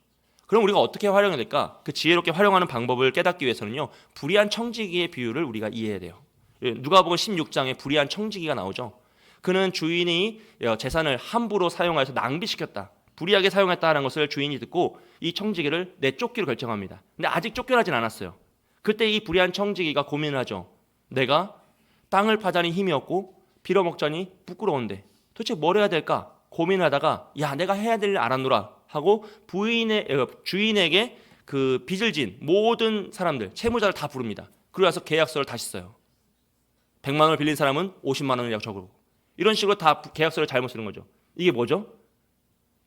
그럼 우리가 어떻게 활용해야 될까? 그 지혜롭게 활용하는 방법을 깨닫기 위해서는요, 불의한 청지기의 비유를 우리가 이해해야 돼요. 누가복음 16장에 불의한 청지기가 나오죠. 그는 주인이 재산을 함부로 사용해서 낭비시켰다, 불의하게 사용했다는 것을 주인이 듣고 이 청지기를 내쫓기로 결정합니다. 근데 아직 쫓겨나진 않았어요. 그때 이 불의한 청지기가 고민을 하죠. 내가 땅을 파자니 힘이 없고 빌어먹자니 부끄러운데 도대체 뭘 해야 될까 고민하다가 야, 내가 해야 될 일 알았노라 하고 주인에게 그 빚을 진 모든 사람들, 채무자를 다 부릅니다. 그리고 와서 계약서를 다시 써요. 100만 원을 빌린 사람은 50만 원을 적고 이런 식으로 다 계약서를 잘못 쓰는 거죠. 이게 뭐죠?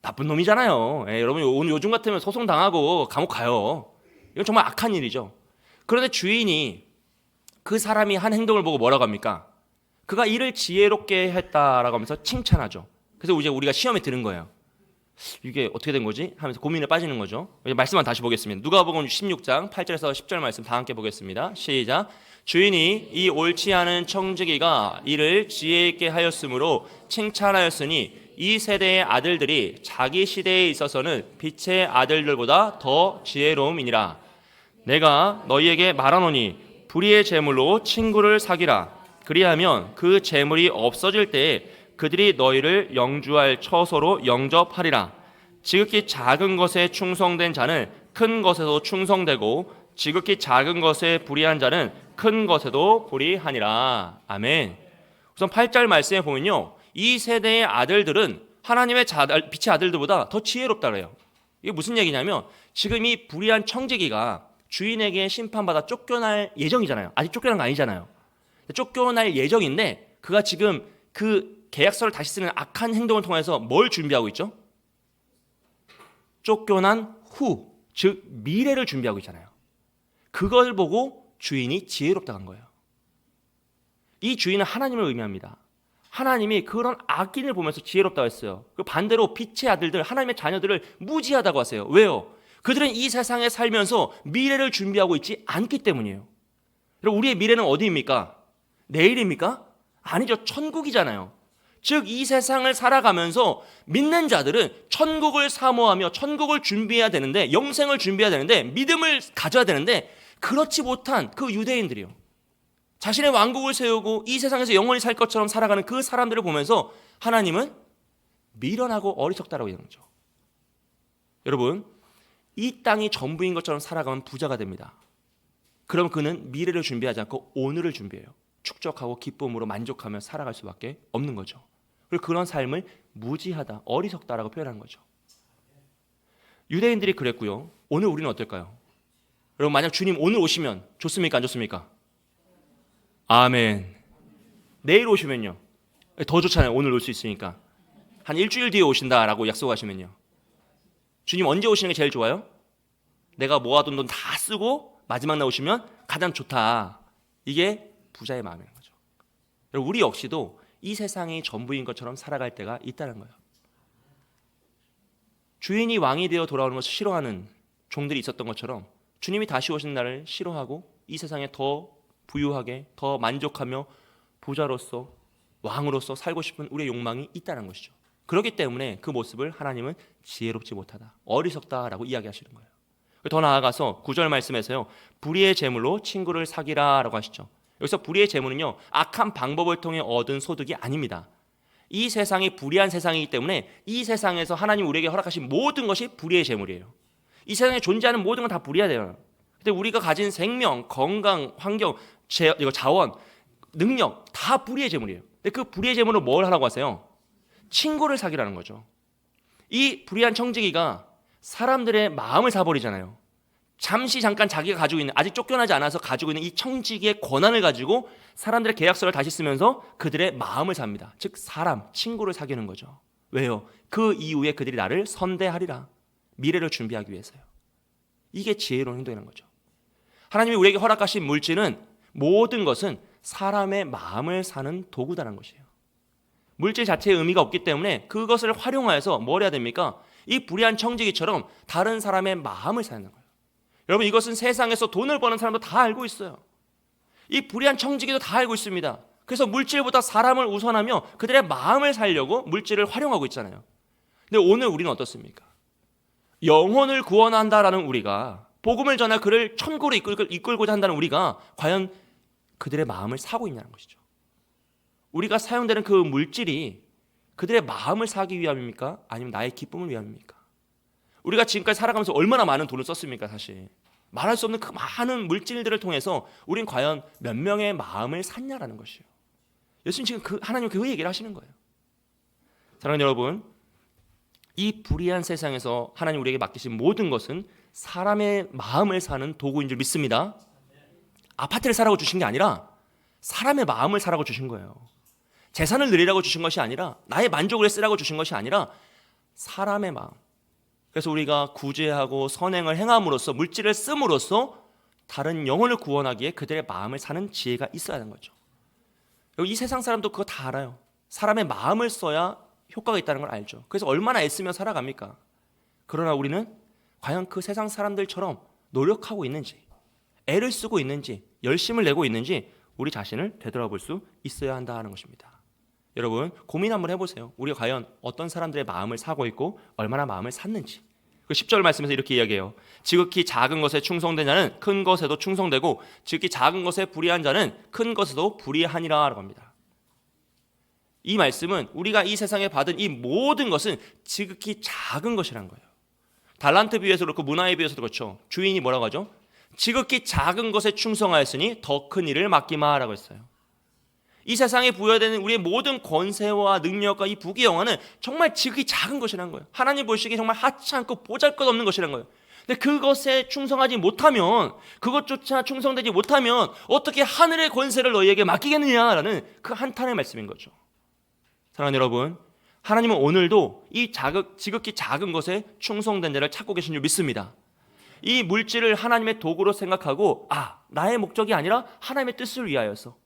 나쁜 놈이잖아요. 여러분 요즘 같으면 소송 당하고 감옥 가요. 이건 정말 악한 일이죠. 그런데 주인이 그 사람이 한 행동을 보고 뭐라고 합니까? 그가 일을 지혜롭게 했다라고 하면서 칭찬하죠. 그래서 이제 우리가 시험에 드는 거예요. 이게 어떻게 된 거지? 하면서 고민에 빠지는 거죠. 말씀만 다시 보겠습니다. 누가복음 16장 8절에서 10절 말씀 다 함께 보겠습니다. 시작. 주인이 이 옳지 않은 청지기가 일을 지혜 있게 하였으므로 칭찬하였으니 이 세대의 아들들이 자기 시대에 있어서는 빛의 아들들보다 더 지혜로움이니라. 내가 너희에게 말하노니 불의의 재물로 친구를 사귀라. 그리하면 그 재물이 없어질 때에 그들이 너희를 영주할 처소로 영접하리라. 지극히 작은 것에 충성된 자는 큰 것에도 충성되고 지극히 작은 것에 불의한 자는 큰 것에도 불의하니라. 아멘. 우선 8절 말씀에 보면요, 이 세대의 아들들은 하나님의 빛의 아들들보다 더 지혜롭다 그래요. 이게 무슨 얘기냐면 지금 이 불의한 청지기가 주인에게 심판받아 쫓겨날 예정이잖아요. 아직 쫓겨난 거 아니잖아요. 쫓겨날 예정인데 그가 지금 그 계약서를 다시 쓰는 악한 행동을 통해서 뭘 준비하고 있죠? 쫓겨난 후, 즉 미래를 준비하고 있잖아요. 그걸 보고 주인이 지혜롭다고 한 거예요. 이 주인은 하나님을 의미합니다. 하나님이 그런 악인을 보면서 지혜롭다고 했어요. 그 반대로 빛의 아들들, 하나님의 자녀들을 무지하다고 하세요. 왜요? 그들은 이 세상에 살면서 미래를 준비하고 있지 않기 때문이에요. 그럼 우리의 미래는 어디입니까? 내일입니까? 아니죠. 천국이잖아요. 즉 이 세상을 살아가면서 믿는 자들은 천국을 사모하며 천국을 준비해야 되는데, 영생을 준비해야 되는데, 믿음을 가져야 되는데 그렇지 못한 그 유대인들이요, 자신의 왕국을 세우고 이 세상에서 영원히 살 것처럼 살아가는 그 사람들을 보면서 하나님은 미련하고 어리석다라고 얘기하는 거죠. 여러분, 이 땅이 전부인 것처럼 살아가면 부자가 됩니다. 그럼 그는 미래를 준비하지 않고 오늘을 준비해요. 축적하고 기쁨으로 만족하며 살아갈 수밖에 없는 거죠. 그리고 그런 삶을 무지하다, 어리석다라고 표현하는 거죠. 유대인들이 그랬고요. 오늘 우리는 어떨까요? 여러분, 만약 주님 오늘 오시면 좋습니까? 안 좋습니까? 아멘. 내일 오시면요, 더 좋잖아요. 오늘 올 수 있으니까. 한 일주일 뒤에 오신다라고 약속하시면요, 주님 언제 오시는 게 제일 좋아요? 내가 모아둔 돈 다 쓰고 마지막 날 오시면 가장 좋다. 이게 부자의 마음인 거죠. 우리 역시도 이 세상이 전부인 것처럼 살아갈 때가 있다는 거예요. 주인이 왕이 되어 돌아오는 것을 싫어하는 종들이 있었던 것처럼 주님이 다시 오신 날을 싫어하고 이 세상에 더 부유하게 더 만족하며 부자로서 왕으로서 살고 싶은 우리의 욕망이 있다는 것이죠. 그렇기 때문에 그 모습을 하나님은 지혜롭지 못하다, 어리석다라고 이야기하시는 거예요. 더 나아가서 9절 말씀에서요, 불의의 재물로 친구를 사귀라라고 하시죠. 여기서 불의의 재물은요, 악한 방법을 통해 얻은 소득이 아닙니다. 이 세상이 불의한 세상이기 때문에 이 세상에서 하나님 우리에게 허락하신 모든 것이 불의의 재물이에요. 이 세상에 존재하는 모든 건 다 불의하대요. 근데 우리가 가진 생명, 건강, 환경, 자원, 능력 다 불의의 재물이에요. 근데 그 불의의 재물로 뭘 하라고 하세요? 친구를 사귀라는 거죠. 이 불의한 청지기가 사람들의 마음을 사버리잖아요. 잠깐 자기가 가지고 있는, 아직 쫓겨나지 않아서 가지고 있는 이 청지기의 권한을 가지고 사람들의 계약서를 다시 쓰면서 그들의 마음을 삽니다. 즉 사람, 친구를 사귀는 거죠. 왜요? 그 이후에 그들이 나를 선대하리라. 미래를 준비하기 위해서요. 이게 지혜로운 행동이라는 거죠. 하나님이 우리에게 허락하신 물질은, 모든 것은 사람의 마음을 사는 도구다라는 것이에요. 물질 자체의 의미가 없기 때문에 그것을 활용하여서 뭘 해야 됩니까? 이 불의한 청지기처럼 다른 사람의 마음을 사는 거예요. 여러분, 이것은 세상에서 돈을 버는 사람도 다 알고 있어요. 이 불의한 청지기도 다 알고 있습니다. 그래서 물질보다 사람을 우선하며 그들의 마음을 살려고 물질을 활용하고 있잖아요. 근데 오늘 우리는 어떻습니까? 영혼을 구원한다라는 우리가, 복음을 전하 그를 천국으로 이끌고자 한다는 우리가 과연 그들의 마음을 사고 있냐는 것이죠. 우리가 사용되는 그 물질이 그들의 마음을 사기 위함입니까? 아니면 나의 기쁨을 위함입니까? 우리가 지금까지 살아가면서 얼마나 많은 돈을 썼습니까? 사실 말할 수 없는 그 많은 물질들을 통해서 우린 과연 몇 명의 마음을 샀냐라는 것이에요. 예수님 지금 하나님 그 얘기를 하시는 거예요. 사랑하는 여러분, 이 불의한 세상에서 하나님 우리에게 맡기신 모든 것은 사람의 마음을 사는 도구인 줄 믿습니다. 아파트를 사라고 주신 게 아니라 사람의 마음을 사라고 주신 거예요. 재산을 늘리라고 주신 것이 아니라, 나의 만족을 쓰라고 주신 것이 아니라 사람의 마음. 그래서 우리가 구제하고 선행을 행함으로써, 물질을 씀으로써 다른 영혼을 구원하기에 그들의 마음을 사는 지혜가 있어야 하는 거죠. 이 세상 사람도 그거 다 알아요. 사람의 마음을 써야 효과가 있다는 걸 알죠. 그래서 얼마나 애쓰며 살아갑니까? 그러나 우리는 과연 그 세상 사람들처럼 노력하고 있는지, 애를 쓰고 있는지, 열심을 내고 있는지 우리 자신을 되돌아볼 수 있어야 한다는 것입니다. 여러분, 고민 한번 해보세요. 우리가 과연 어떤 사람들의 마음을 사고 있고 얼마나 마음을 샀는지. 그 10절 말씀에서 이렇게 이야기해요. 지극히 작은 것에 충성된 자는 큰 것에도 충성되고 지극히 작은 것에 불의한 자는 큰 것에도 불의하니라 라고 합니다. 이 말씀은 우리가 이 세상에 받은 이 모든 것은 지극히 작은 것이라는 거예요. 달란트 비유에서 그렇고 문화의 비유에서도 그렇죠. 주인이 뭐라고 하죠? 지극히 작은 것에 충성하였으니 더 큰 일을 맡기마 라고 했어요. 이 세상에 부여되는 우리의 모든 권세와 능력과 이 부귀 영화는 정말 지극히 작은 것이라는 거예요. 하나님 보시기에 정말 하찮고 보잘것없는 것이라는 거예요. 근데 그것에 충성하지 못하면, 그것조차 충성되지 못하면 어떻게 하늘의 권세를 너희에게 맡기겠느냐라는 그 한탄의 말씀인 거죠. 사랑하는 여러분, 하나님은 오늘도 이 지극히 작은 것에 충성된 자를 찾고 계신 줄 믿습니다. 이 물질을 하나님의 도구로 생각하고, 나의 목적이 아니라 하나님의 뜻을 위하여서,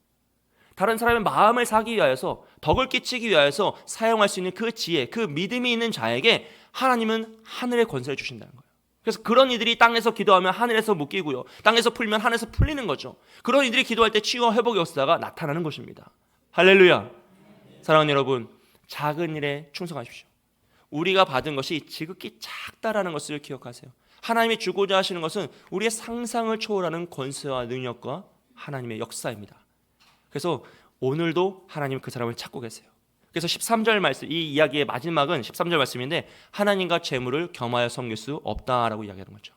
다른 사람의 마음을 사기 위하여서, 덕을 끼치기 위하여서 사용할 수 있는 그 지혜, 그 믿음이 있는 자에게 하나님은 하늘의 권세를 주신다는 거예요. 그래서 그런 이들이 땅에서 기도하면 하늘에서 묶이고요, 땅에서 풀면 하늘에서 풀리는 거죠. 그런 이들이 기도할 때 치유와 회복의 역사가 나타나는 것입니다. 할렐루야. 사랑하는 여러분, 작은 일에 충성하십시오. 우리가 받은 것이 지극히 작다라는 것을 기억하세요. 하나님이 주고자 하시는 것은 우리의 상상을 초월하는 권세와 능력과 하나님의 역사입니다. 그래서 오늘도 하나님은 그 사람을 찾고 계세요. 그래서 13절 말씀, 이 이야기의 마지막은 13절 말씀인데, 하나님과 재물을 겸하여 섬길 수 없다라고 이야기하는 거죠.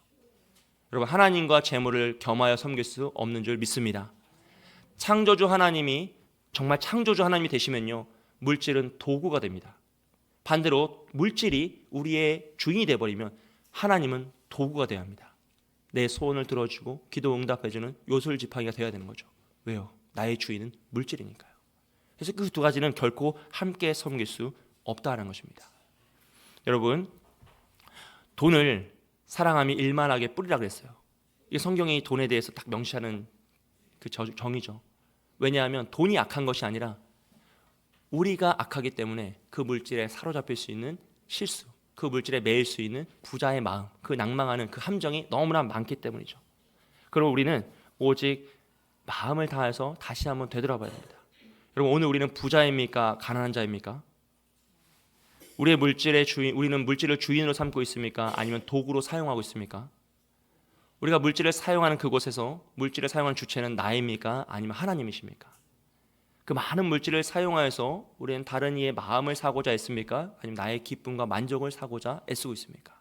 여러분, 하나님과 재물을 겸하여 섬길 수 없는 줄 믿습니다. 창조주 하나님이, 정말 창조주 하나님이 되시면요, 물질은 도구가 됩니다. 반대로 물질이 우리의 주인이 되어버리면 하나님은 도구가 되어야 합니다. 내 소원을 들어주고 기도 응답해주는 요술지팡이가 되어야 되는 거죠. 왜요? 나의 주인은 물질이니까요. 그래서 그 두 가지는 결코 함께 섬길 수 없다는 것입니다. 여러분, 돈을 사랑함이 일만하게 뿌리라 그랬어요. 이게 성경이 돈에 대해서 딱 명시하는 그 정의죠. 왜냐하면 돈이 악한 것이 아니라 우리가 악하기 때문에 그 물질에 사로잡힐 수 있는 실수, 그 물질에 매일 수 있는 부자의 마음, 그 낭망하는 그 함정이 너무나 많기 때문이죠. 그럼 우리는 오직 마음을 다해서 다시 한번 되돌아봐야 됩니다. 여러분, 오늘 우리는 부자입니까? 가난한 자입니까? 우리의 물질의 주인, 우리는 물질을 주인으로 삼고 있습니까? 아니면 도구로 사용하고 있습니까? 우리가 물질을 사용하는 그곳에서 물질을 사용하는 주체는 나입니까? 아니면 하나님이십니까? 그 많은 물질을 사용하여서 우리는 다른 이의 마음을 사고자 했습니까? 아니면 나의 기쁨과 만족을 사고자 애쓰고 있습니까?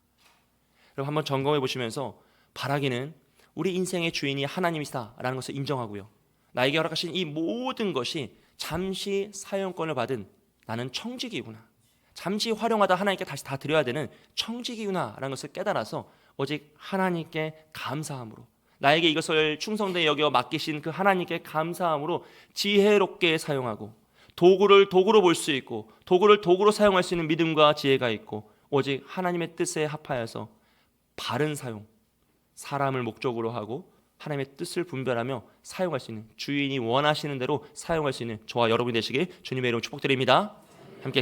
여러분, 한번 점검해 보시면서 바라기는 우리 인생의 주인이 하나님이시다라는 것을 인정하고요, 나에게 허락하신 이 모든 것이 잠시 사용권을 받은 나는 청지기구나, 잠시 활용하다 하나님께 다시 다 드려야 되는 청지기구나 라는 것을 깨달아서 오직 하나님께 감사함으로, 나에게 이것을 충성되게 여겨 맡기신 그 하나님께 감사함으로 지혜롭게 사용하고, 도구를 도구로 볼 수 있고 도구를 도구로 사용할 수 있는 믿음과 지혜가 있고, 오직 하나님의 뜻에 합하여서 바른 사용, 사람을 목적으로 하고 하나님의 뜻을 분별하며 사용할 수 있는, 주인이 원하시는 대로 사용할 수 있는 저와 여러분이 되시길 주님의 이름으로 축복드립니다. 함께